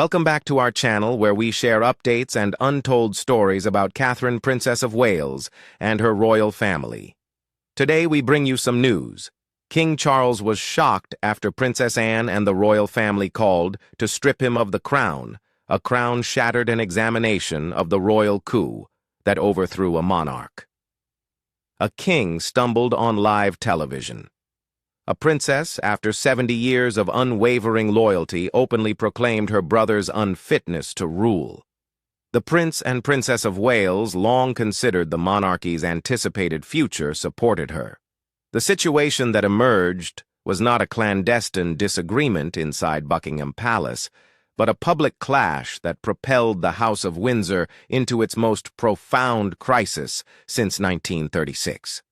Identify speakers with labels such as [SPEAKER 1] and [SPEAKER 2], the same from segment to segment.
[SPEAKER 1] Welcome back to our channel where we share updates and untold stories about Catherine, Princess of Wales, and her royal family. Today we bring you some news. King Charles was shocked after Princess Anne and the royal family called to strip him of the crown. A crown shattered an examination of the royal coup that overthrew a monarch. A king stumbled on live television. A princess, after 70 years of unwavering loyalty, openly proclaimed her brother's unfitness to rule. The Prince and Princess of Wales, long considered the monarchy's anticipated future, supported her. The situation that emerged was not a clandestine disagreement inside Buckingham Palace, but a public clash that propelled the House of Windsor into its most profound crisis since 1936.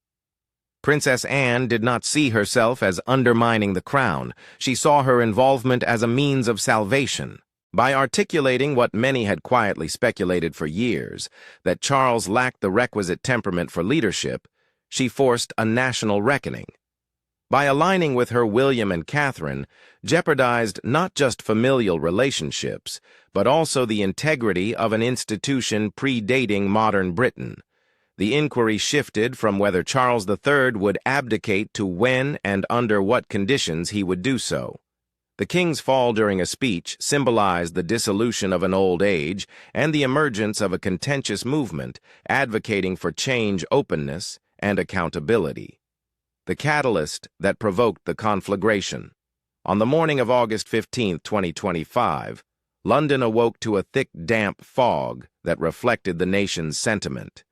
[SPEAKER 1] Princess Anne did not see herself as undermining the crown. She saw her involvement as a means of salvation. By articulating what many had quietly speculated for years, that Charles lacked the requisite temperament for leadership, she forced a national reckoning. By aligning with her William and Catherine, jeopardized not just familial relationships, but also the integrity of an institution predating modern Britain. The inquiry shifted from whether Charles III would abdicate to when and under what conditions he would do so. The king's fall during a speech symbolized the dissolution of an old age and the emergence of a contentious movement advocating for change, openness, and accountability. The catalyst that provoked the conflagration. On the morning of August 15, 2025, London awoke to a thick, damp fog that reflected the nation's sentiment.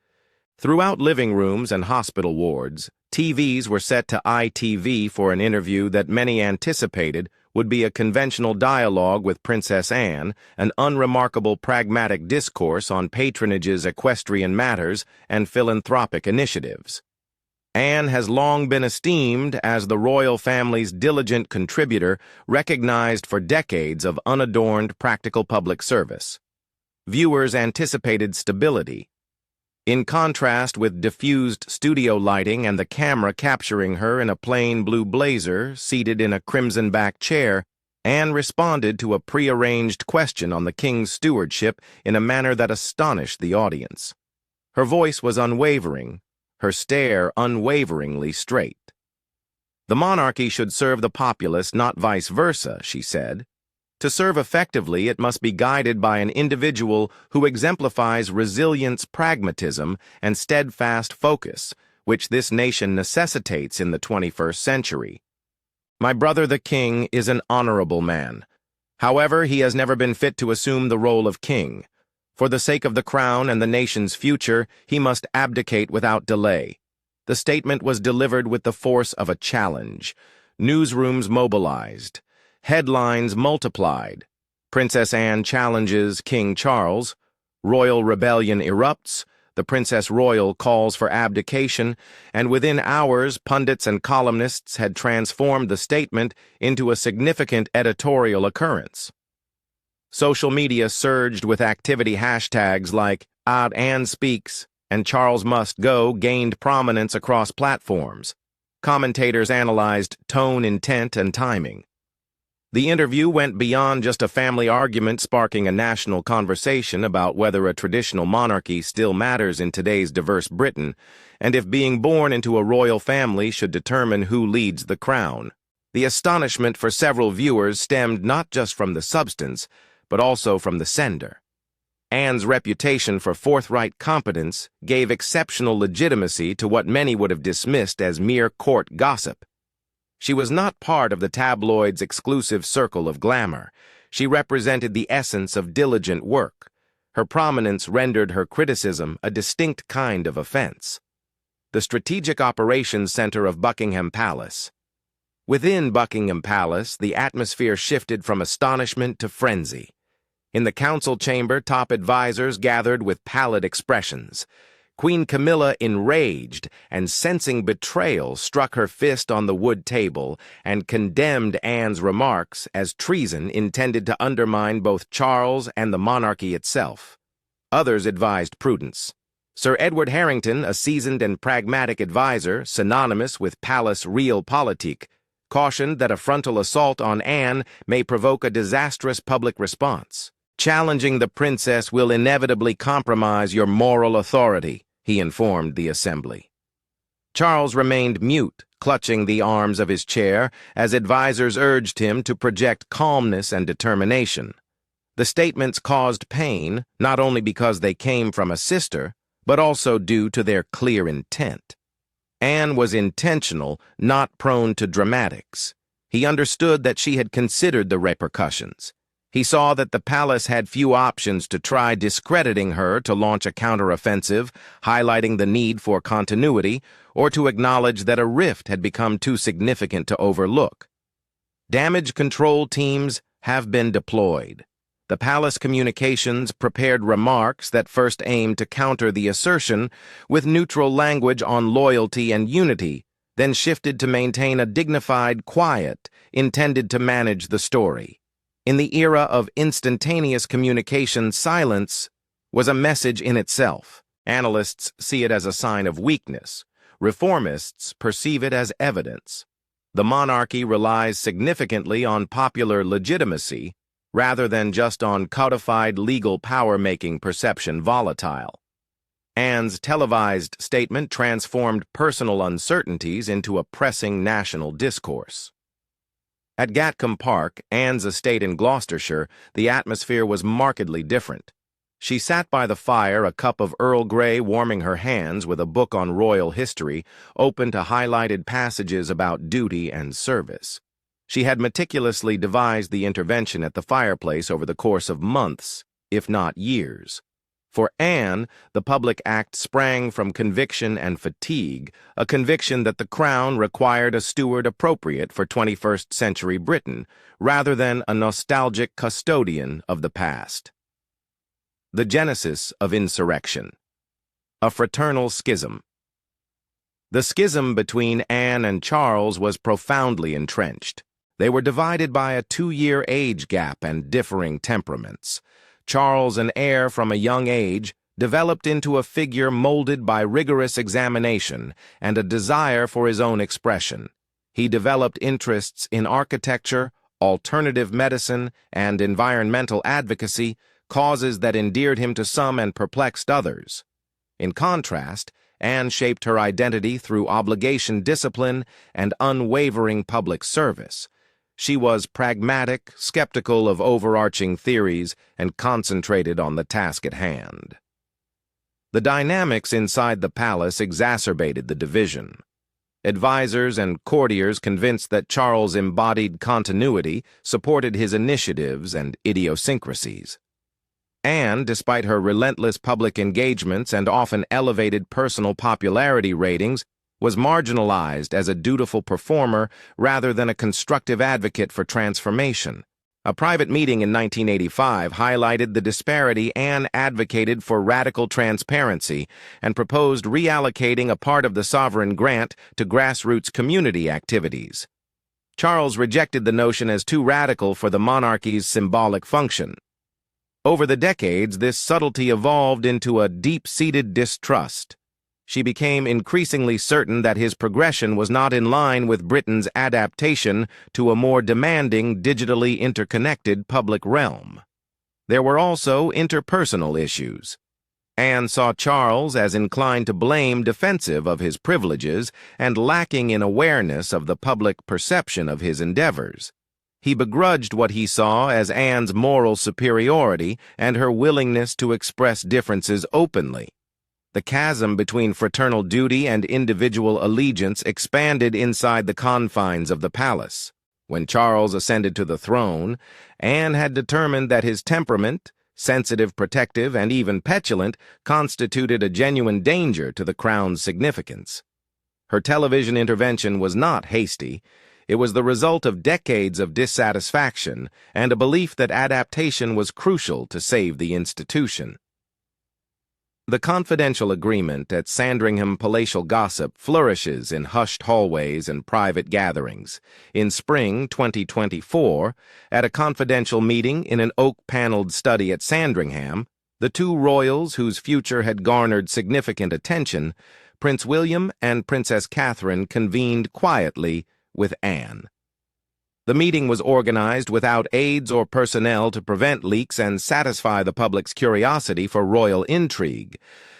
[SPEAKER 1] Throughout living rooms and hospital wards, TVs were set to ITV for an interview that many anticipated would be a conventional dialogue with Princess Anne, an unremarkable pragmatic discourse on patronage's equestrian matters and philanthropic initiatives. Anne has long been esteemed as the royal family's diligent contributor, recognized for decades of unadorned practical public service. Viewers anticipated stability. In contrast with diffused studio lighting and the camera capturing her in a plain blue blazer, seated in a crimson-backed chair, Anne responded to a prearranged question on the king's stewardship in a manner that astonished the audience. Her voice was unwavering, her stare unwaveringly straight. "The monarchy should serve the populace, not vice versa," she said. "To serve effectively, it must be guided by an individual who exemplifies resilience, pragmatism, and steadfast focus, which this nation necessitates in the 21st century. My brother the king is an honorable man. However, he has never been fit to assume the role of king. For the sake of the crown and the nation's future, he must abdicate without delay." The statement was delivered with the force of a challenge. Newsrooms mobilized. Headlines multiplied. Princess Anne challenges King Charles. Royal rebellion erupts. The Princess Royal calls for abdication. And within hours, pundits and columnists had transformed the statement into a significant editorial occurrence. Social media surged with activity hashtags like #Anne Speaks and Charles Must Go gained prominence across platforms. Commentators analyzed tone, intent, and timing. The interview went beyond just a family argument, sparking a national conversation about whether a traditional monarchy still matters in today's diverse Britain, and if being born into a royal family should determine who leads the crown. The astonishment for several viewers stemmed not just from the substance, but also from the sender. Anne's reputation for forthright competence gave exceptional legitimacy to what many would have dismissed as mere court gossip. She was not part of the tabloid's exclusive circle of glamour. She represented the essence of diligent work. Her prominence rendered her criticism a distinct kind of offense. The Strategic Operations Center of Buckingham Palace. Within Buckingham Palace, the atmosphere shifted from astonishment to frenzy. In the council chamber, top advisors gathered with pallid expressions. Queen Camilla, enraged and sensing betrayal, struck her fist on the wood table and condemned Anne's remarks as treason intended to undermine both Charles and the monarchy itself. Others advised prudence. Sir Edward Harrington, a seasoned and pragmatic advisor, synonymous with palace realpolitik, cautioned that a frontal assault on Anne may provoke a disastrous public response. Challenging the princess will inevitably compromise your moral authority, he informed the assembly. Charles remained mute, clutching the arms of his chair as advisers urged him to project calmness and determination. The statements caused pain, not only because they came from a sister, but also due to their clear intent. Anne was intentional, not prone to dramatics. He understood that she had considered the repercussions. He saw that the palace had few options to try discrediting her to launch a counteroffensive, highlighting the need for continuity, or to acknowledge that a rift had become too significant to overlook. Damage control teams have been deployed. The palace communications prepared remarks that first aimed to counter the assertion with neutral language on loyalty and unity, then shifted to maintain a dignified quiet intended to manage the story. In the era of instantaneous communication, silence was a message in itself. Analysts see it as a sign of weakness. Reformists perceive it as evidence. The monarchy relies significantly on popular legitimacy rather than just on codified legal power, making perception volatile. Anne's televised statement transformed personal uncertainties into a pressing national discourse. At Gatcombe Park, Anne's estate in Gloucestershire, the atmosphere was markedly different. She sat by the fire, a cup of Earl Grey warming her hands, with a book on royal history, open to highlighted passages about duty and service. She had meticulously devised the intervention at the fireplace over the course of months, if not years. For Anne, the public act sprang from conviction and fatigue, a conviction that the crown required a steward appropriate for 21st century Britain, rather than a nostalgic custodian of the past. The genesis of insurrection. A fraternal schism. The schism between Anne and Charles was profoundly entrenched. They were divided by a 2-year age gap and differing temperaments. Charles, an heir from a young age, developed into a figure molded by rigorous examination and a desire for his own expression. He developed interests in architecture, alternative medicine, and environmental advocacy, causes that endeared him to some and perplexed others. In contrast, Anne shaped her identity through obligation discipline and unwavering public service. She was pragmatic, skeptical of overarching theories, and concentrated on the task at hand. The dynamics inside the palace exacerbated the division. Advisers and courtiers, convinced that Charles embodied continuity, supported his initiatives and idiosyncrasies. Anne, despite her relentless public engagements and often elevated personal popularity ratings, was marginalized as a dutiful performer rather than a constructive advocate for transformation. A private meeting in 1985 highlighted the disparity. Anne advocated for radical transparency and proposed reallocating a part of the sovereign grant to grassroots community activities. Charles rejected the notion as too radical for the monarchy's symbolic function. Over the decades, this subtlety evolved into a deep-seated distrust. She became increasingly certain that his progression was not in line with Britain's adaptation to a more demanding, digitally interconnected public realm. There were also interpersonal issues. Anne saw Charles as inclined to blame, defensive of his privileges, and lacking in awareness of the public perception of his endeavors. He begrudged what he saw as Anne's moral superiority and her willingness to express differences openly. The chasm between fraternal duty and individual allegiance expanded inside the confines of the palace. When Charles ascended to the throne, Anne had determined that his temperament, sensitive, protective, and even petulant, constituted a genuine danger to the crown's significance. Her television intervention was not hasty. It was the result of decades of dissatisfaction and a belief that adaptation was crucial to save the institution. The confidential agreement at Sandringham palatial gossip flourishes in hushed hallways and private gatherings. In spring 2024, at a confidential meeting in an oak-paneled study at Sandringham, the two royals whose future had garnered significant attention, Prince William and Princess Catherine, convened quietly with Anne. The meeting was organized without aides or personnel to prevent leaks and satisfy the public's curiosity for royal intrigue.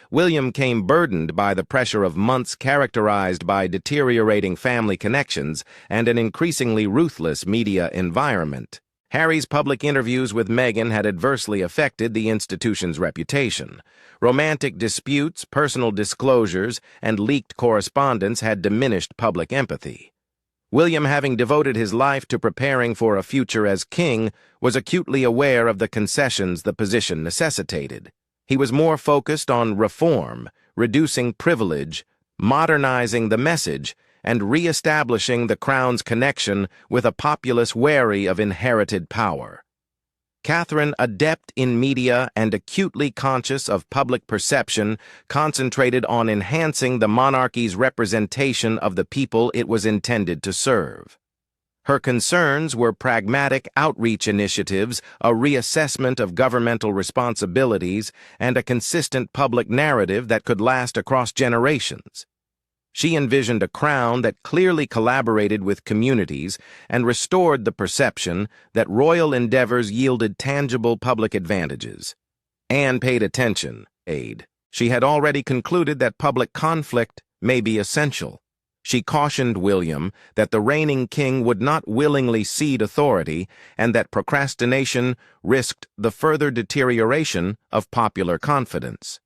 [SPEAKER 1] William came burdened by the pressure of months characterized by deteriorating family connections and an increasingly ruthless media environment. Harry's public interviews with Meghan had adversely affected the institution's reputation. Romantic disputes, personal disclosures, and leaked correspondence had diminished public empathy. William, having devoted his life to preparing for a future as king, was acutely aware of the concessions the position necessitated. He was more focused on reform, reducing privilege, modernizing the message, and re-establishing the crown's connection with a populace wary of inherited power. Catherine, adept in media and acutely conscious of public perception, concentrated on enhancing the monarchy's representation of the people it was intended to serve. Her concerns were pragmatic outreach initiatives, a reassessment of governmental responsibilities, and a consistent public narrative that could last across generations. She envisioned a crown that clearly collaborated with communities and restored the perception that royal endeavors yielded tangible public advantages. Anne paid attention, She had already concluded that public conflict may be essential. She cautioned William that the reigning king would not willingly cede authority and that procrastination risked the further deterioration of popular confidence.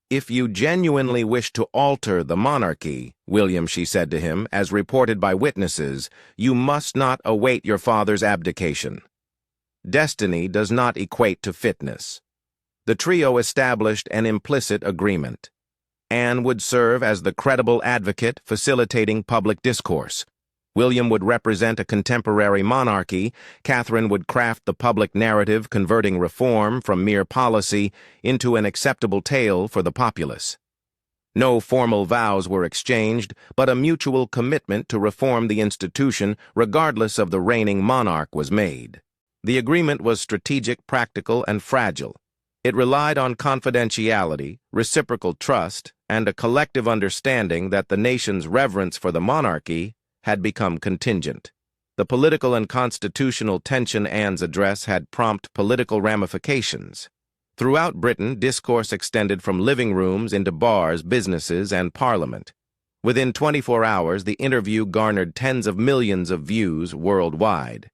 [SPEAKER 1] "If you genuinely wish to alter the monarchy, William," she said to him, as reported by witnesses, "you must not await your father's abdication. Destiny does not equate to fitness." The trio established an implicit agreement. Anne would serve as the credible advocate facilitating public discourse. William would represent a contemporary monarchy, Catherine would craft the public narrative converting reform from mere policy into an acceptable tale for the populace. No formal vows were exchanged, but a mutual commitment to reform the institution regardless of the reigning monarch was made. The agreement was strategic, practical, and fragile. It relied on confidentiality, reciprocal trust, and a collective understanding that the nation's reverence for the monarchy had become contingent. The political and constitutional tension Anne's address had prompt political ramifications. Throughout Britain, discourse extended from living rooms into bars, businesses, and parliament. Within 24 hours, the interview garnered tens of millions of views worldwide.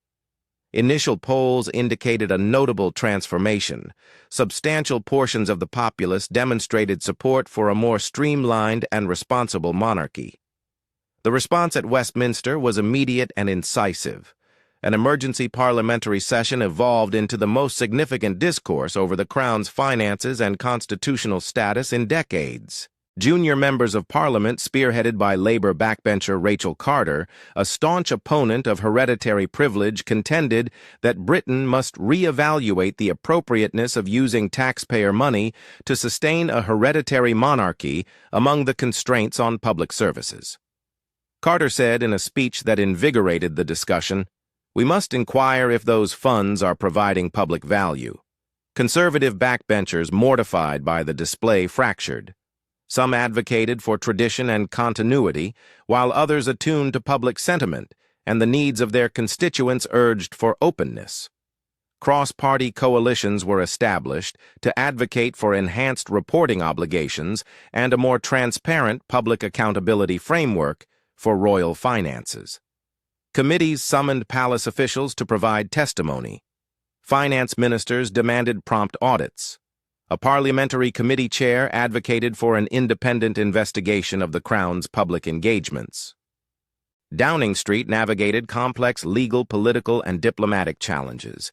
[SPEAKER 1] Initial polls indicated a notable transformation. Substantial portions of the populace demonstrated support for a more streamlined and responsible monarchy. The response at Westminster was immediate and incisive. An emergency parliamentary session evolved into the most significant discourse over the Crown's finances and constitutional status in decades. Junior members of Parliament, spearheaded by Labour backbencher Rachel Carter, a staunch opponent of hereditary privilege, contended that Britain must re-evaluate the appropriateness of using taxpayer money to sustain a hereditary monarchy among the constraints on public services. Carter said in a speech that invigorated the discussion, "We must inquire if those funds are providing public value." Conservative backbenchers, mortified by the display, fractured. Some advocated for tradition and continuity, while others attuned to public sentiment and the needs of their constituents urged for openness. Cross-party coalitions were established to advocate for enhanced reporting obligations and a more transparent public accountability framework for royal finances. Committees summoned palace officials to provide testimony. Finance ministers demanded prompt audits. A parliamentary committee chair advocated for an independent investigation of the Crown's public engagements. Downing Street navigated complex legal, political, and diplomatic challenges.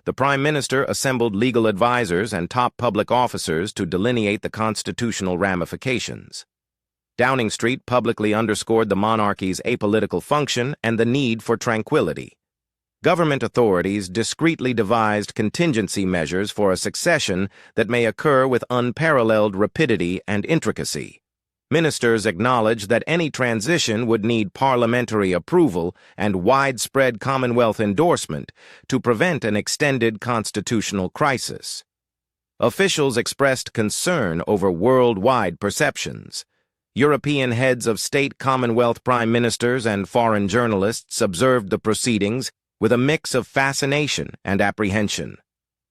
[SPEAKER 1] The Prime Minister assembled legal advisers and top public officers to delineate the constitutional ramifications. Downing Street publicly underscored the monarchy's apolitical function and the need for tranquility. Government authorities discreetly devised contingency measures for a succession that may occur with unparalleled rapidity and intricacy. Ministers acknowledged that any transition would need parliamentary approval and widespread Commonwealth endorsement to prevent an extended constitutional crisis. Officials expressed concern over worldwide perceptions. European heads of state, Commonwealth prime ministers, and foreign journalists observed the proceedings with a mix of fascination and apprehension.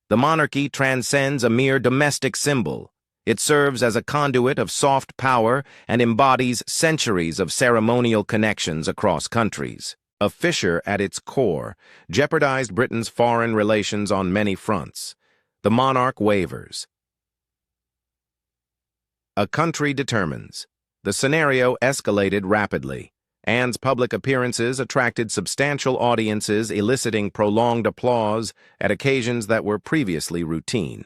[SPEAKER 1] The monarchy transcends a mere domestic symbol. It serves as a conduit of soft power and embodies centuries of ceremonial connections across countries. A fissure at its core jeopardized Britain's foreign relations on many fronts. The monarch wavers. A country determines. The scenario escalated rapidly. Anne's public appearances attracted substantial audiences, eliciting prolonged applause at occasions that were previously routine.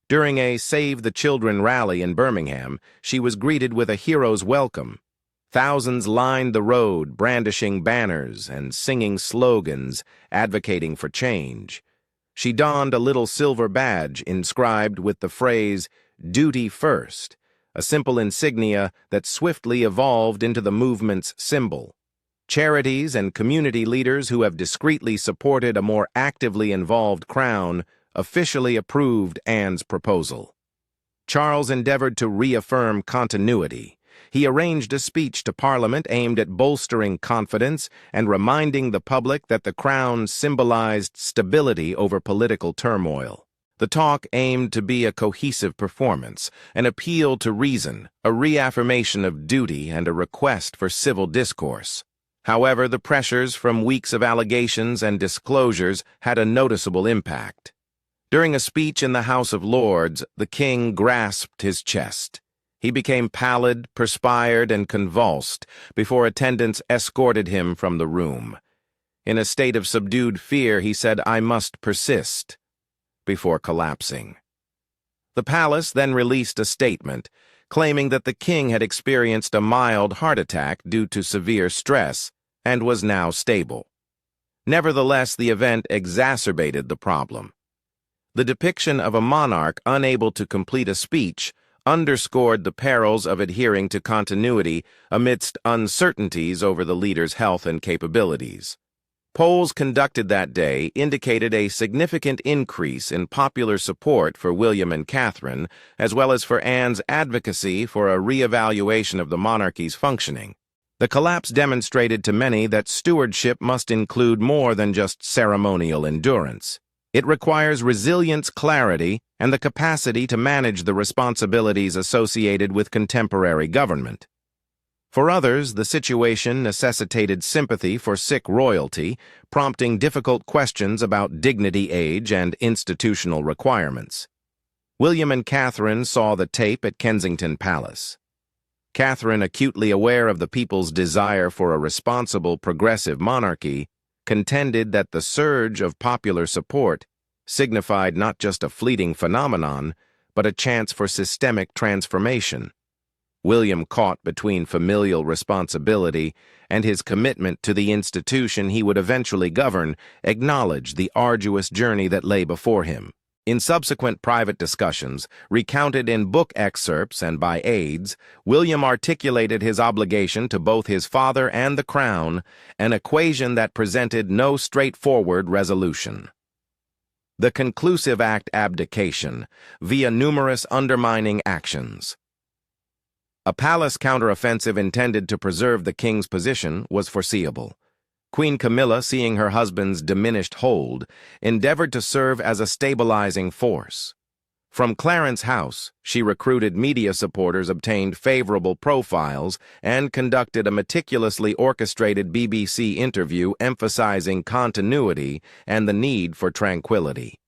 [SPEAKER 1] During a Save the Children rally in Birmingham, she was greeted with a hero's welcome. Thousands lined the road, brandishing banners and singing slogans advocating for change. She donned a little silver badge inscribed with the phrase, "Duty First," a simple insignia that swiftly evolved into the movement's symbol. Charities and community leaders who have discreetly supported a more actively involved crown officially approved Anne's proposal. Charles endeavored to reaffirm continuity. He arranged a speech to Parliament aimed at bolstering confidence and reminding the public that the crown symbolized stability over political turmoil. The talk aimed to be a cohesive performance, an appeal to reason, a reaffirmation of duty, and a request for civil discourse. However, the pressures from weeks of allegations and disclosures had a noticeable impact. During a speech in the House of Lords, the king grasped his chest. He became pallid, perspired, and convulsed before attendants escorted him from the room. In a state of subdued fear, he said, "I must persist," before collapsing. The palace then released a statement claiming that the king had experienced a mild heart attack due to severe stress and was now stable. Nevertheless, the event exacerbated the problem. The depiction of a monarch unable to complete a speech underscored the perils of adhering to continuity amidst uncertainties over the leader's health and capabilities. Polls conducted that day indicated a significant increase in popular support for William and Catherine, as well as for Anne's advocacy for a re-evaluation of the monarchy's functioning. The collapse demonstrated to many that stewardship must include more than just ceremonial endurance. It requires resilience, clarity, and the capacity to manage the responsibilities associated with contemporary government. For others, the situation necessitated sympathy for sick royalty, prompting difficult questions about dignity, age, and institutional requirements. William and Catherine saw the tape at Kensington Palace. Catherine, acutely aware of the people's desire for a responsible, progressive monarchy, contended that the surge of popular support signified not just a fleeting phenomenon, but a chance for systemic transformation. William, caught between familial responsibility and his commitment to the institution he would eventually govern, acknowledged the arduous journey that lay before him. In subsequent private discussions, recounted in book excerpts and by aides, William articulated his obligation to both his father and the crown, an equation that presented no straightforward resolution. The conclusive act, abdication, via numerous undermining actions. A palace counteroffensive intended to preserve the king's position was foreseeable. Queen Camilla, seeing her husband's diminished hold, endeavored to serve as a stabilizing force. From Clarence House, she recruited media supporters, obtained favorable profiles, and conducted a meticulously orchestrated BBC interview emphasizing continuity and the need for tranquility.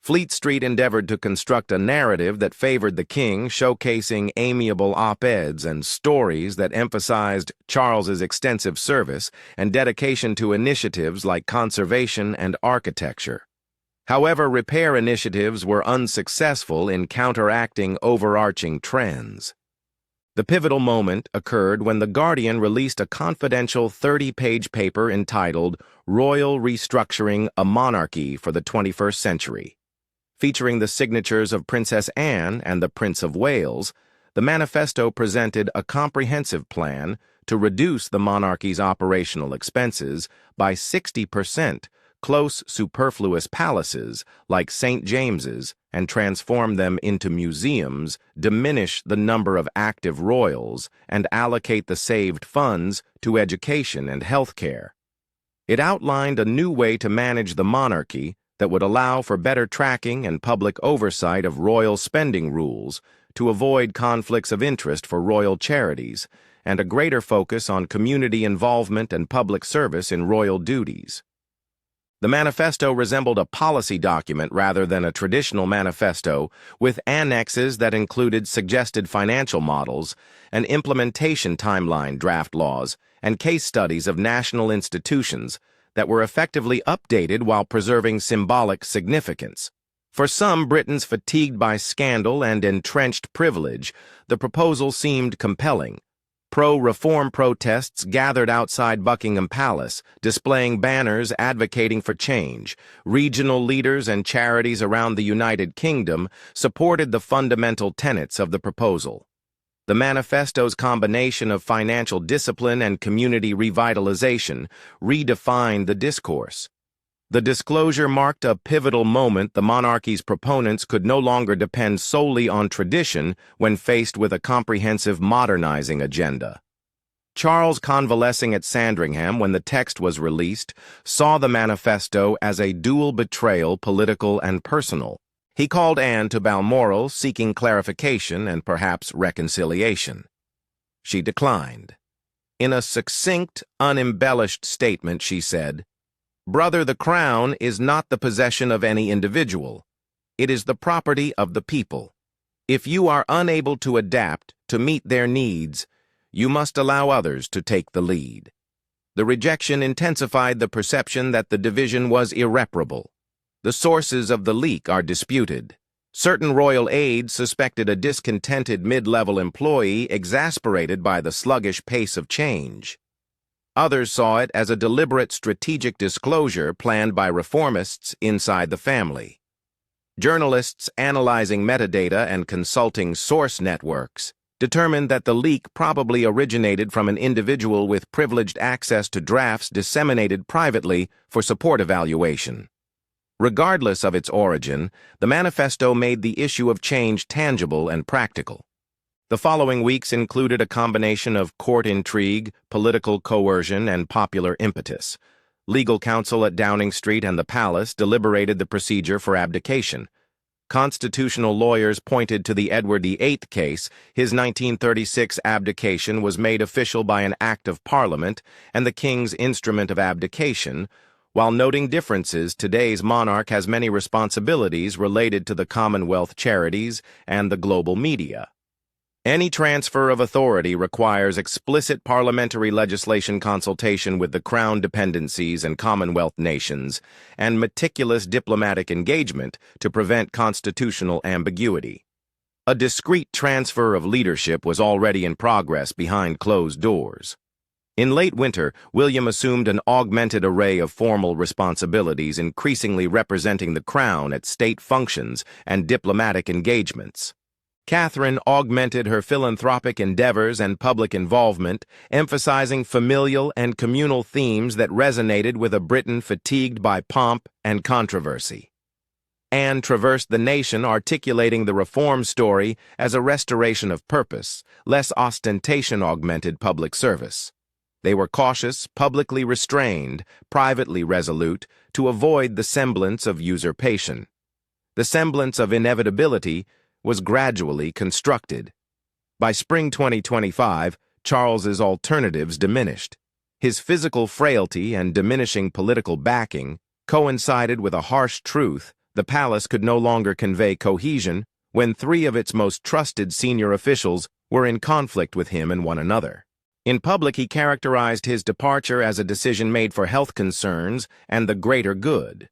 [SPEAKER 1] Fleet Street endeavored to construct a narrative that favored the king, showcasing amiable op-eds and stories that emphasized Charles's extensive service and dedication to initiatives like conservation and architecture. However, repair initiatives were unsuccessful in counteracting overarching trends. The pivotal moment occurred when The Guardian released a confidential 30-page paper entitled "Royal Restructuring: A Monarchy for the 21st Century." Featuring the signatures of Princess Anne and the Prince of Wales, the manifesto presented a comprehensive plan to reduce the monarchy's operational expenses by 60%, close superfluous palaces like St. James's and transform them into museums, diminish the number of active royals, and allocate the saved funds to education and health care. It outlined a new way to manage the monarchy that would allow for better tracking and public oversight of royal spending rules to avoid conflicts of interest for royal charities, and a greater focus on community involvement and public service in royal duties. The manifesto resembled a policy document rather than a traditional manifesto, with annexes that included suggested financial models, an implementation timeline, draft laws, and case studies of national institutions that were effectively updated while preserving symbolic significance. For some Britons fatigued by scandal and entrenched privilege, the proposal seemed compelling. Pro-reform protests gathered outside Buckingham Palace, displaying banners advocating for change. Regional leaders and charities around the United Kingdom supported the fundamental tenets of the proposal. The manifesto's combination of financial discipline and community revitalization redefined the discourse. The disclosure marked a pivotal moment. The monarchy's proponents could no longer depend solely on tradition when faced with a comprehensive modernizing agenda. Charles, convalescing at Sandringham when the text was released, saw the manifesto as a dual betrayal, political and personal. He called Anne to Balmoral, seeking clarification and perhaps reconciliation. She declined. In a succinct, unembellished statement, she said, "Brother, the crown is not the possession of any individual. It is the property of the people. If you are unable to adapt to meet their needs, you must allow others to take the lead." The rejection intensified the perception that the division was irreparable. The sources of the leak are disputed. Certain royal aides suspected a discontented mid-level employee exasperated by the sluggish pace of change. Others saw it as a deliberate strategic disclosure planned by reformists inside the family. Journalists analyzing metadata and consulting source networks determined that the leak probably originated from an individual with privileged access to drafts disseminated privately for support evaluation. Regardless of its origin, the manifesto made the issue of change tangible and practical. The following weeks included a combination of court intrigue, political coercion, and popular impetus. Legal counsel at Downing Street and the Palace deliberated the procedure for abdication. Constitutional lawyers pointed to the Edward VIII case. His 1936 abdication was made official by an Act of Parliament and the King's instrument of abdication. While noting differences, today's monarch has many responsibilities related to the Commonwealth charities and the global media. Any transfer of authority requires explicit parliamentary legislation consultation with the Crown dependencies and Commonwealth nations, and meticulous diplomatic engagement to prevent constitutional ambiguity. A discreet transfer of leadership was already in progress behind closed doors. In late winter, William assumed an augmented array of formal responsibilities, increasingly representing the Crown at state functions and diplomatic engagements. Catherine augmented her philanthropic endeavors and public involvement, emphasizing familial and communal themes that resonated with a Britain fatigued by pomp and controversy. Anne traversed the nation, articulating the reform story as a restoration of purpose, less ostentation-augmented public service. They were cautious, publicly restrained, privately resolute, to avoid the semblance of usurpation. The semblance of inevitability was gradually constructed. By spring 2025, Charles's alternatives diminished. His physical frailty and diminishing political backing coincided with a harsh truth: the palace could no longer convey cohesion when three of its most trusted senior officials were in conflict with him and one another. In public, he characterized his departure as a decision made for health concerns and the greater good.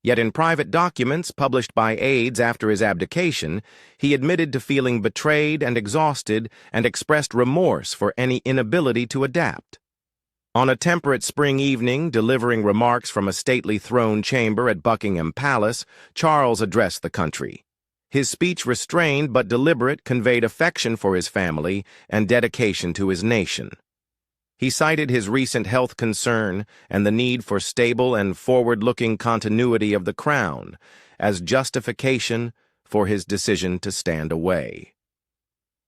[SPEAKER 1] Yet in private documents published by aides after his abdication, he admitted to feeling betrayed and exhausted and expressed remorse for any inability to adapt. On a temperate spring evening, delivering remarks from a stately throne chamber at Buckingham Palace, Charles addressed the country. His speech, restrained but deliberate, conveyed affection for his family and dedication to his nation. He cited his recent health concern and the need for stable and forward-looking continuity of the Crown as justification for his decision to stand away.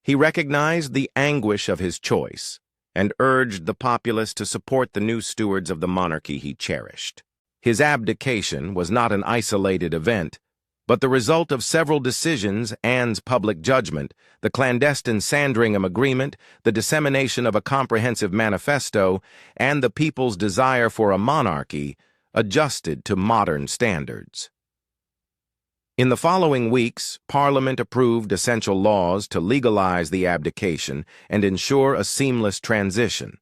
[SPEAKER 1] He recognized the anguish of his choice and urged the populace to support the new stewards of the monarchy he cherished. His abdication was not an isolated event, but the result of several decisions, Anne's public judgment, the clandestine Sandringham Agreement, the dissemination of a comprehensive manifesto, and the people's desire for a monarchy adjusted to modern standards. In the following weeks, Parliament approved essential laws to legalize the abdication and ensure a seamless transition.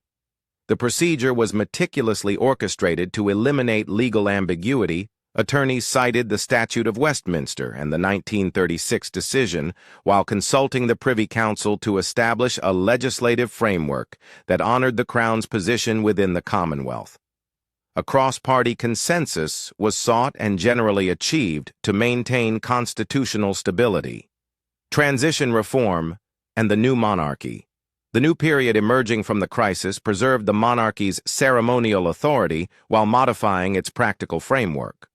[SPEAKER 1] The procedure was meticulously orchestrated to eliminate legal ambiguity. Attorneys cited the Statute of Westminster and the 1936 decision while consulting the Privy Council to establish a legislative framework that honored the Crown's position within the Commonwealth. A cross-party consensus was sought and generally achieved to maintain constitutional stability. Transition reform and the new monarchy. The new period emerging from the crisis preserved the monarchy's ceremonial authority while modifying its practical framework.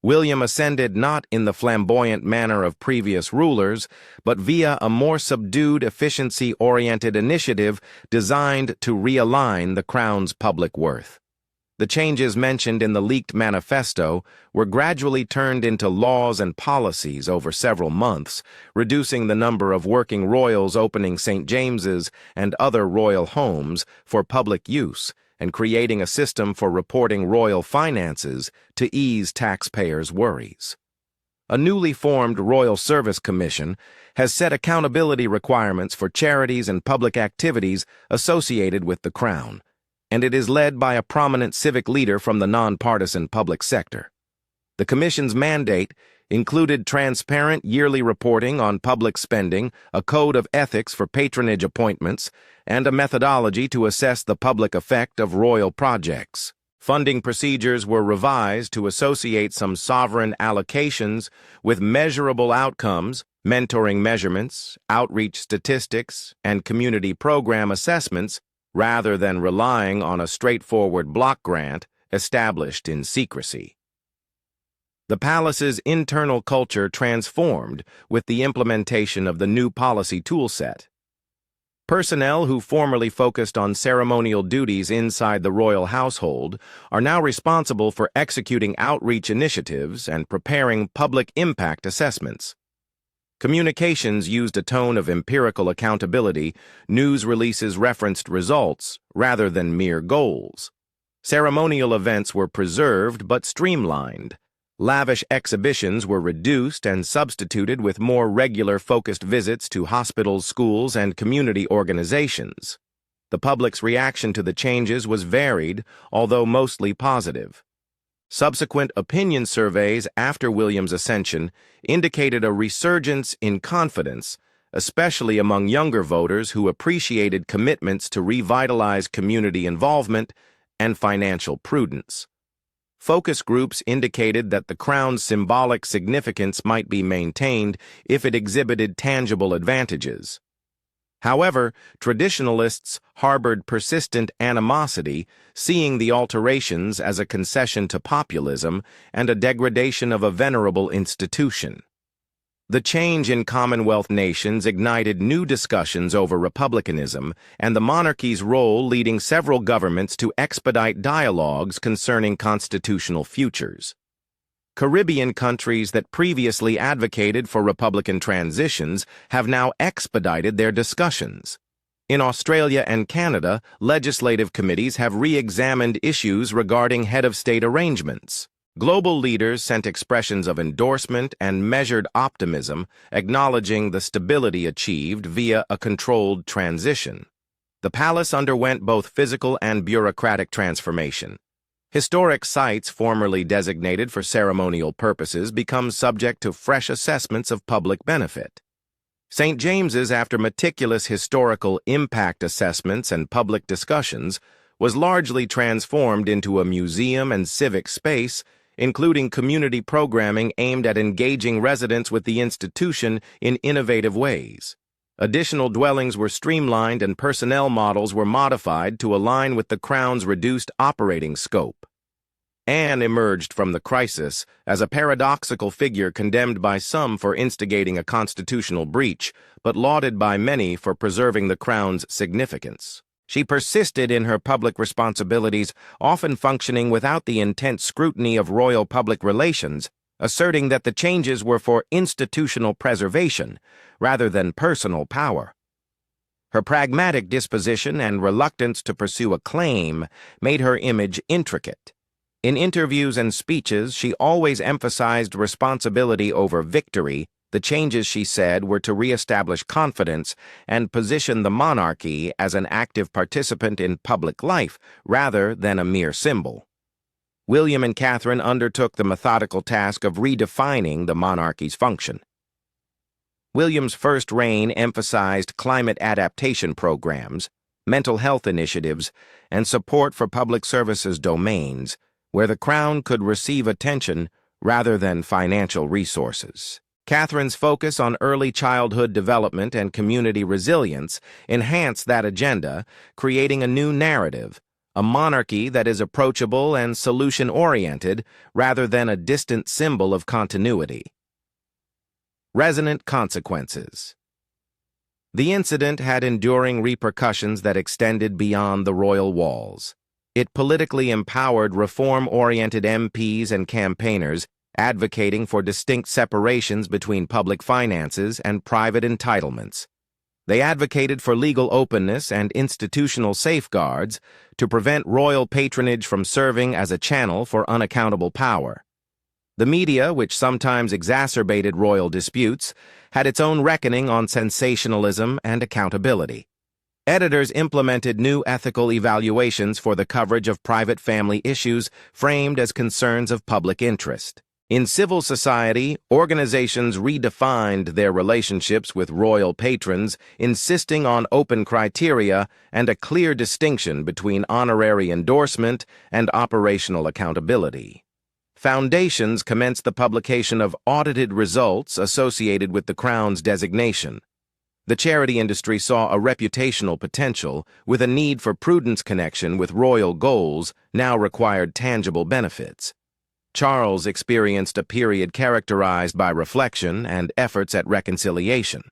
[SPEAKER 1] William ascended not in the flamboyant manner of previous rulers, but via a more subdued, efficiency-oriented initiative designed to realign the Crown's public worth. The changes mentioned in the leaked manifesto were gradually turned into laws and policies over several months, reducing the number of working royals opening St. James's and other royal homes for public use, and creating a system for reporting royal finances to ease taxpayers' worries. A newly formed Royal Service Commission has set accountability requirements for charities and public activities associated with the Crown, and it is led by a prominent civic leader from the nonpartisan public sector. The Commission's mandate included transparent yearly reporting on public spending, a code of ethics for patronage appointments, and a methodology to assess the public effect of royal projects. Funding procedures were revised to associate some sovereign allocations with measurable outcomes, mentoring measurements, outreach statistics, and community program assessments, rather than relying on a straightforward block grant established in secrecy. The palace's internal culture transformed with the implementation of the new policy toolset. Personnel who formerly focused on ceremonial duties inside the royal household are now responsible for executing outreach initiatives and preparing public impact assessments. Communications used a tone of empirical accountability. News releases referenced results rather than mere goals. Ceremonial events were preserved but streamlined. Lavish exhibitions were reduced and substituted with more regular focused visits to hospitals, schools, and community organizations. The public's reaction to the changes was varied, although mostly positive. Subsequent opinion surveys after William's ascension indicated a resurgence in confidence, especially among younger voters who appreciated commitments to revitalize community involvement and financial prudence. Focus groups indicated that the Crown's symbolic significance might be maintained if it exhibited tangible advantages. However, traditionalists harbored persistent animosity, seeing the alterations as a concession to populism and a degradation of a venerable institution. The change in Commonwealth nations ignited new discussions over republicanism and the monarchy's role, leading several governments to expedite dialogues concerning constitutional futures. Caribbean countries that previously advocated for republican transitions have now expedited their discussions. In Australia and Canada, legislative committees have re-examined issues regarding head-of-state arrangements. Global leaders sent expressions of endorsement and measured optimism, acknowledging the stability achieved via a controlled transition. The palace underwent both physical and bureaucratic transformation. Historic sites formerly designated for ceremonial purposes become subject to fresh assessments of public benefit. St. James's, after meticulous historical impact assessments and public discussions, was largely transformed into a museum and civic space, including community programming aimed at engaging residents with the institution in innovative ways. Additional dwellings were streamlined and personnel models were modified to align with the Crown's reduced operating scope. Anne emerged from the crisis as a paradoxical figure condemned by some for instigating a constitutional breach, but lauded by many for preserving the crown's significance. She persisted in her public responsibilities, often functioning without the intense scrutiny of royal public relations, asserting that the changes were for institutional preservation rather than personal power. Her pragmatic disposition and reluctance to pursue acclaim made her image intricate. In interviews and speeches, she always emphasized responsibility over victory. The changes, she said, were to re-establish confidence and position the monarchy as an active participant in public life rather than a mere symbol. William and Catherine undertook the methodical task of redefining the monarchy's function. William's first reign emphasized climate adaptation programs, mental health initiatives, and support for public services domains, where the crown could receive attention rather than financial resources. Catherine's focus on early childhood development and community resilience enhanced that agenda, creating a new narrative, a monarchy that is approachable and solution-oriented rather than a distant symbol of continuity. Resonant consequences. The incident had enduring repercussions that extended beyond the royal walls. It politically empowered reform-oriented MPs and campaigners, advocating for distinct separations between public finances and private entitlements. They advocated for legal openness and institutional safeguards to prevent royal patronage from serving as a channel for unaccountable power. The media, which sometimes exacerbated royal disputes, had its own reckoning on sensationalism and accountability. Editors implemented new ethical evaluations for the coverage of private family issues framed as concerns of public interest. In civil society, organizations redefined their relationships with royal patrons, insisting on open criteria and a clear distinction between honorary endorsement and operational accountability. Foundations commenced the publication of audited results associated with the Crown's designation. The charity industry saw a reputational potential, with a need for prudence connection with royal goals now required tangible benefits. Charles experienced a period characterized by reflection and efforts at reconciliation.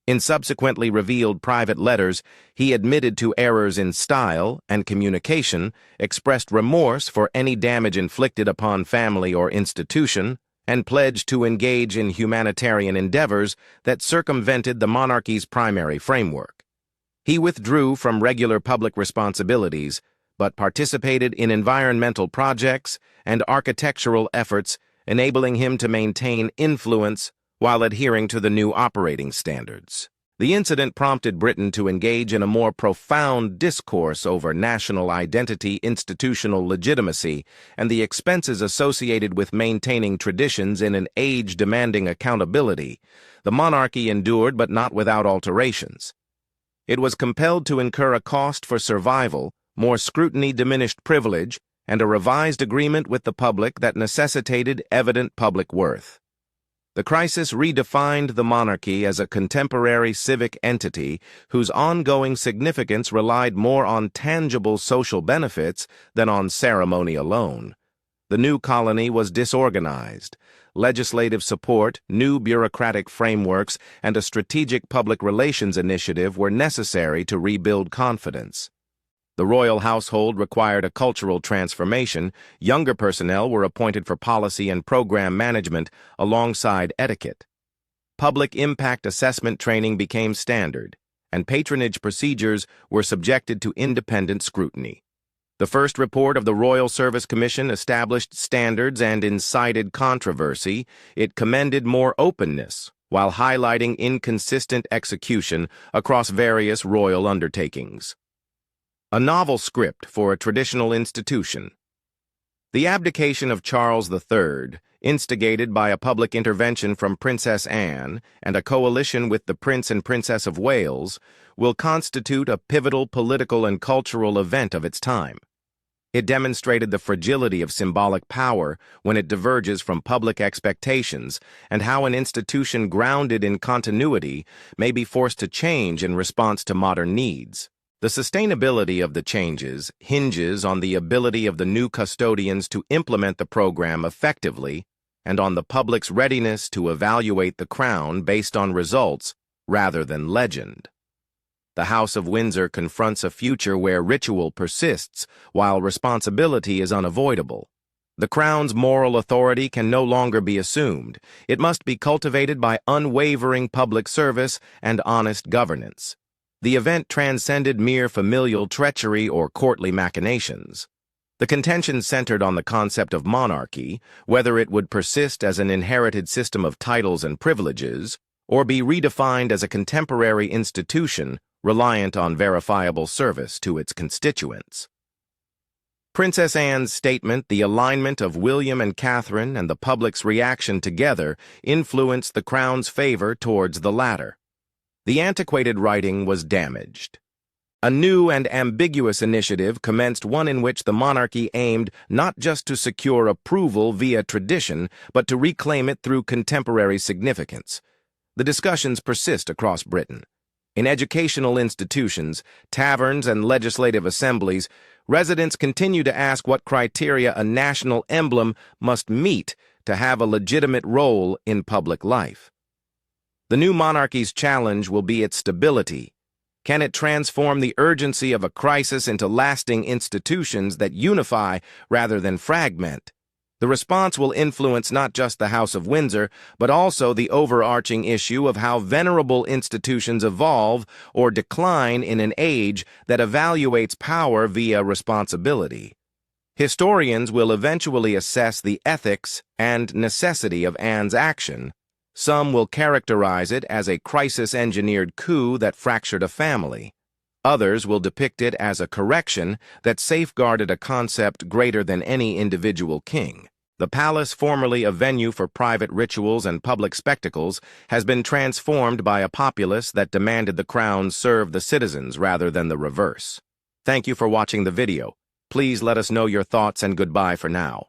[SPEAKER 1] In subsequently revealed private letters, he admitted to errors in style and communication, expressed remorse for any damage inflicted upon family or institution, and pledged to engage in humanitarian endeavors that circumvented the monarchy's primary framework. He withdrew from regular public responsibilities, but participated in environmental projects and architectural efforts, enabling him to maintain influence while adhering to the new operating standards. The incident prompted Britain to engage in a more profound discourse over national identity, institutional legitimacy, and the expenses associated with maintaining traditions in an age demanding accountability. The monarchy endured, but not without alterations. It was compelled to incur a cost for survival, more scrutiny, diminished privilege, and a revised agreement with the public that necessitated evident public worth. The crisis redefined the monarchy as a contemporary civic entity whose ongoing significance relied more on tangible social benefits than on ceremony alone. The new colony was disorganized. Legislative support, new bureaucratic frameworks, and a strategic public relations initiative were necessary to rebuild confidence. The royal household required a cultural transformation. Younger personnel were appointed for policy and program management alongside etiquette. Public impact assessment training became standard, and patronage procedures were subjected to independent scrutiny. The first report of the Royal Service Commission established standards and incited controversy. It commended more openness, while highlighting inconsistent execution across various royal undertakings. A novel script for a traditional institution. The abdication of Charles III, instigated by a public intervention from Princess Anne and a coalition with the Prince and Princess of Wales, will constitute a pivotal political and cultural event of its time. It demonstrated the fragility of symbolic power when it diverges from public expectations, and how an institution grounded in continuity may be forced to change in response to modern needs. The sustainability of the changes hinges on the ability of the new custodians to implement the program effectively and on the public's readiness to evaluate the crown based on results rather than legend. The House of Windsor confronts a future where ritual persists while responsibility is unavoidable. The crown's moral authority can no longer be assumed. It must be cultivated by unwavering public service and honest governance. The event transcended mere familial treachery or courtly machinations. The contention centered on the concept of monarchy, whether it would persist as an inherited system of titles and privileges, or be redefined as a contemporary institution reliant on verifiable service to its constituents. Princess Anne's statement, the alignment of William and Catherine and the public's reaction together, influenced the crown's favor towards the latter. The antiquated writing was damaged. A new and ambiguous initiative commenced, one in which the monarchy aimed not just to secure approval via tradition, but to reclaim it through contemporary significance. The discussions persist across Britain. In educational institutions, taverns, and legislative assemblies, residents continue to ask what criteria a national emblem must meet to have a legitimate role in public life. The new monarchy's challenge will be its stability. Can it transform the urgency of a crisis into lasting institutions that unify rather than fragment? The response will influence not just the House of Windsor, but also the overarching issue of how venerable institutions evolve or decline in an age that evaluates power via responsibility. Historians will eventually assess the ethics and necessity of Anne's action. Some will characterize it as a crisis-engineered coup that fractured a family. Others will depict it as a correction that safeguarded a concept greater than any individual king. The palace, formerly a venue for private rituals and public spectacles, has been transformed by a populace that demanded the crown serve the citizens rather than the reverse. Thank you for watching the video. Please let us know your thoughts and goodbye for now.